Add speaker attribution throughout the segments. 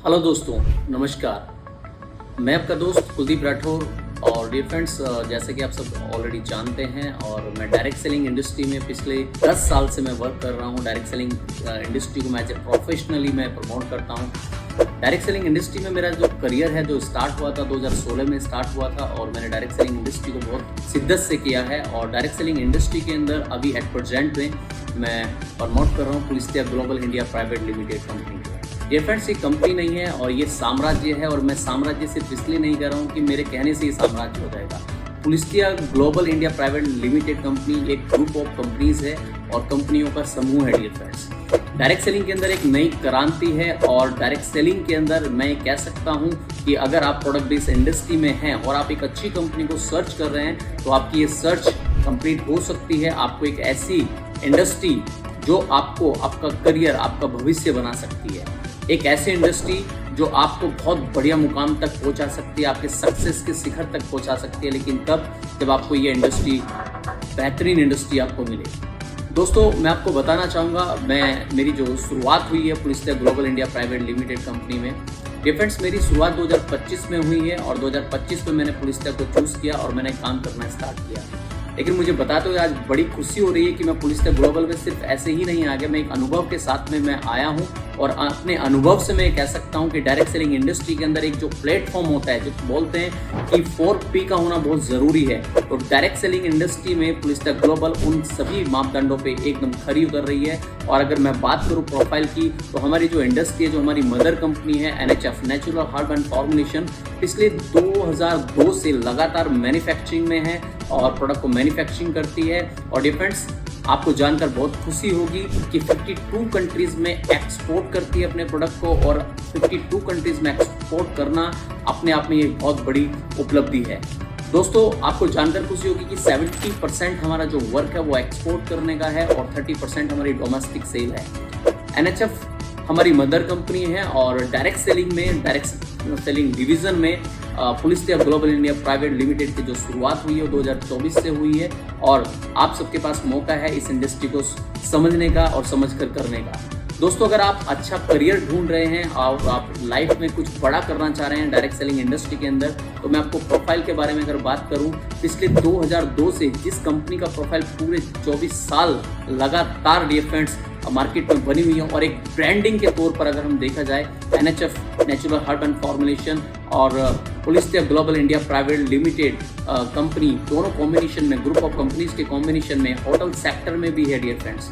Speaker 1: Hello दोस्तों, नमस्कार। मैं आपका दोस्त कुलदीप राठौर। और डियर फ्रेंड्स, जैसे कि आप सब ऑलरेडी जानते हैं और मैं डायरेक्ट सेलिंग इंडस्ट्री में पिछले 10 साल से मैं वर्क कर रहा हूं। डायरेक्ट सेलिंग इंडस्ट्री को मैं प्रोफेशनली मैं प्रमोट करता हूं। डायरेक्ट सेलिंग इंडस्ट्री में मेरा जो करियर है जो स्टार्ट हुआ था 2016 में स्टार्ट हुआ था और मैंने डायरेक्ट सेलिंग इंडस्ट्री को बहुत शिद्दत से किया है। और डायरेक्ट सेलिंग इंडस्ट्री के अंदर अभी एट प्रेजेंट में मैं प्रमोट कर रहा हूँ Pulistiya global India private limited company को। ये फ्रेंड्स ये कंपनी नहीं है और ये साम्राज्य है। और मैं साम्राज्य सिर्फ इसलिए नहीं कर रहा हूँ कि मेरे कहने से ये साम्राज्य हो जाएगा। Pulistiya global India private limited company एक ग्रुप ऑफ कंपनीज है और कंपनियों का समूह है। डियर फ्रेंड्स, डायरेक्ट सेलिंग के अंदर एक नई क्रांति है। और डायरेक्ट सेलिंग के अंदर मैं कह सकता हूँ कि अगर आप प्रोडक्ट बेस्ड इंडस्ट्री में हैं और आप एक अच्छी कंपनी को सर्च कर रहे हैं तो आपकी ये सर्च कंप्लीट हो सकती है। आपको एक ऐसी इंडस्ट्री जो आपको आपका करियर, आपका भविष्य बना सकती है। एक ऐसी इंडस्ट्री जो आपको बहुत बढ़िया मुकाम तक पहुंचा सकती है, आपके सक्सेस के शिखर तक पहुंचा सकती है। लेकिन तब जब आपको ये इंडस्ट्री, बेहतरीन इंडस्ट्री आपको मिले। दोस्तों, मैं आपको बताना चाहूँगा, मेरी जो शुरुआत हुई है Pulistiya global India private limited company में। फ्रेंड्स, मेरी शुरुआत 2025 में हुई है और 2025 में मैंने पुलिस्तिया को चूज़ किया और मैंने काम करना स्टार्ट किया। लेकिन मुझे बताते हुए आज बड़ी खुशी हो रही है कि मैं पुलिस्तिया ग्लोबल में सिर्फ ऐसे ही नहीं आ गया, मैं एक अनुभव के साथ में मैं आया हूं। और अपने अनुभव से मैं कह सकता हूं कि डायरेक्ट सेलिंग इंडस्ट्री के अंदर एक जो प्लेटफॉर्म होता है, जो बोलते हैं कि 4P का होना बहुत ज़रूरी है। तो डायरेक्ट सेलिंग इंडस्ट्री में पुलिस्तिया ग्लोबल उन सभी मापदंडों पे एकदम खरी उतर रही है। और अगर मैं बात करूँ प्रोफाइल की, तो हमारी जो इंडस्ट्री है, जो हमारी मदर कंपनी है NHF नेचुरल हर्ब फॉर्मुलेशन, पिछले 2002 से लगातार मैन्युफैक्चरिंग में है और प्रोडक्ट को मैन्युफैक्चरिंग करती है। और फ्रेंड्स, आपको जानकर बहुत खुशी होगी कि 52 कंट्रीज में एक्सपोर्ट करती है अपने प्रोडक्ट को। और 52 कंट्रीज में एक्सपोर्ट करना अपने आप में ये बहुत बड़ी उपलब्धि है। दोस्तों, आपको जानकर खुशी होगी कि 70% हमारा जो वर्क है वो एक्सपोर्ट करने का है और 30% हमारी डोमेस्टिक सेल है। NHF हमारी मदर कंपनी है और डायरेक्ट सेलिंग डिवीजन में पुलिस्तिया ग्लोबल इंडिया प्राइवेट लिमिटेड की जो शुरुआत हुई है वो 2024 से हुई है। और आप सबके पास मौका है इस इंडस्ट्री को समझने का और समझकर करने का। दोस्तों, अगर आप अच्छा करियर ढूंढ रहे हैं और आप लाइफ में कुछ बड़ा करना चाह रहे हैं डायरेक्ट सेलिंग इंडस्ट्री के अंदर, तो मैं आपको प्रोफाइल के बारे में अगर बात करूं, पिछले 2002 से जिस कंपनी का प्रोफाइल पूरे 24 साल लगातार डियर फ्रेंड्स मार्केट में बनी हुई है और एक ब्रांडिंग के तौर पर अगर हम देखा जाए, NHF natural herb and formulation और Pulistiya global India private limited company, दोनों कॉम्बिनेशन में, ग्रुप ऑफ कंपनीज के कॉम्बिनेशन में होटल सेक्टर में भी है। डियर फ्रेंड्स,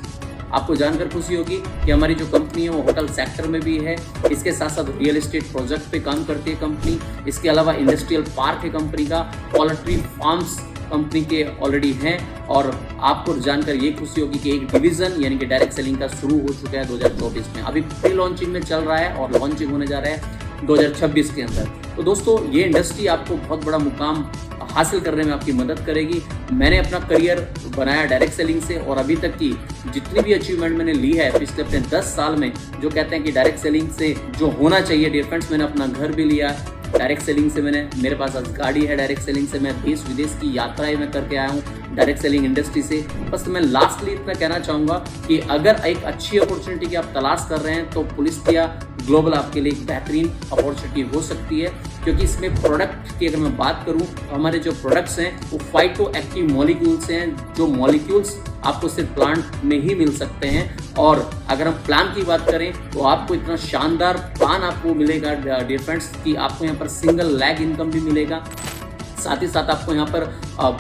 Speaker 1: आपको जानकर खुशी होगी कि हमारी जो कंपनी है वो होटल सेक्टर में भी है। इसके साथ साथ रियल एस्टेट प्रोजेक्ट पे काम करती है कंपनी। इसके अलावा इंडस्ट्रियल पार्क है कंपनी का, पोल्ट्री फार्म्स कंपनी के ऑलरेडी हैं। और आपको जानकर ये खुशी होगी कि एक डिवीजन यानी कि डायरेक्ट सेलिंग का शुरू हो चुका है 2024 में। अभी प्री लॉन्चिंग में चल रहा है और लॉन्चिंग होने जा रहा है 2026 के अंदर। तो दोस्तों, ये इंडस्ट्री आपको बहुत बड़ा मुकाम हासिल करने में आपकी मदद करेगी। मैंने अपना करियर बनाया डायरेक्ट सेलिंग से और अभी तक की जितनी भी अचीवमेंट मैंने ली है पिछले अपने 10 साल में, जो कहते हैं कि डायरेक्ट सेलिंग से जो होना चाहिए, डियर फ्रेंड्स, मैंने अपना घर भी लिया डायरेक्ट सेलिंग से। मेरे पास आज गाड़ी है डायरेक्ट सेलिंग से। मैं देश विदेश की यात्राएं मैं करके आया हूँ डायरेक्ट सेलिंग इंडस्ट्री से। बस मैं लास्टली इतना कहना चाहूँगा कि अगर एक अच्छी अपॉर्चुनिटी की आप तलाश कर रहे हैं तो पुलिस्तिया ग्लोबल आपके लिए एक बेहतरीन अपॉर्चुनिटी हो सकती है। क्योंकि इसमें प्रोडक्ट की अगर मैं बात करूं तो हमारे जो प्रोडक्ट्स हैं वो फाइटो एक्टिव मॉलिक्यूल्स हैं, जो मॉलिक्यूल्स आपको सिर्फ प्लांट में ही मिल सकते हैं। और अगर हम प्लान की बात करें तो आपको इतना शानदार प्लान आपको मिलेगा डियर फ्रेंड्स कि आपको यहाँ पर सिंगल लैग इनकम भी मिलेगा। साथ ही साथ आपको यहाँ पर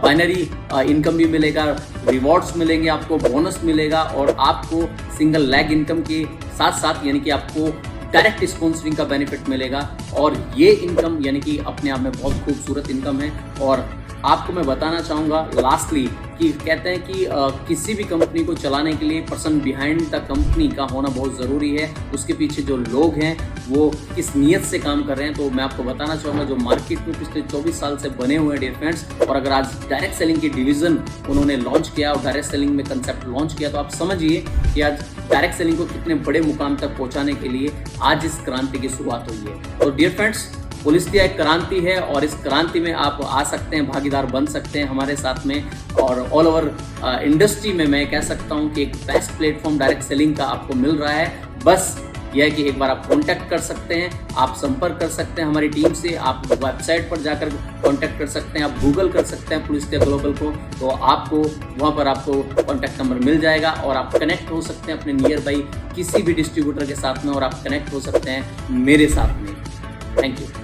Speaker 1: बाइनरी इनकम भी मिलेगा, रिवॉर्ड्स मिलेंगे, आपको बोनस मिलेगा और आपको सिंगल लैग इनकम के साथ साथ यानी कि आपको डायरेक्ट स्पॉन्सरिंग का बेनिफिट मिलेगा। और ये इनकम यानी कि अपने आप में बहुत खूबसूरत इनकम है। और आपको मैं बताना चाहूँगा लास्टली कि कहते हैं कि किसी भी कंपनी को चलाने के लिए पर्सन बिहाइंड द कंपनी का होना बहुत ज़रूरी है। उसके पीछे जो लोग हैं वो किस नीयत से काम कर रहे हैं। तो मैं आपको बताना चाहूँगा जो मार्केट में पिछले 24 साल से बने हुए हैं डियर फ्रेंड्स, और अगर आज डायरेक्ट सेलिंग की डिवीज़न उन्होंने लॉन्च किया और डायरेक्ट सेलिंग में कंसेप्ट लॉन्च किया, तो आप समझिए कि आज डायरेक्ट सेलिंग को कितने बड़े मुकाम तक पहुँचाने के लिए आज इस क्रांति की शुरुआत हुई है। तो डियर फ्रेंड्स, पुलिस्तिया एक क्रांति है और इस क्रांति में आप आ सकते हैं, भागीदार बन सकते हैं हमारे साथ में। और ऑल ओवर इंडस्ट्री में मैं कह सकता हूं कि एक बेस्ट प्लेटफॉर्म डायरेक्ट सेलिंग का आपको मिल रहा है। बस यह है कि एक बार आप कांटेक्ट कर सकते हैं, आप संपर्क कर सकते हैं हमारी टीम से, आप वेबसाइट पर जाकर कांटेक्ट कर सकते हैं, आप गूगल कर सकते हैं पुलिस्टिया ग्लोबल को, तो आपको वहाँ पर आपको कांटेक्ट नंबर मिल जाएगा और आप कनेक्ट हो सकते हैं अपने नियर बाई किसी भी डिस्ट्रीब्यूटर के साथ में, और आप कनेक्ट हो सकते हैं मेरे साथ में। Thank you.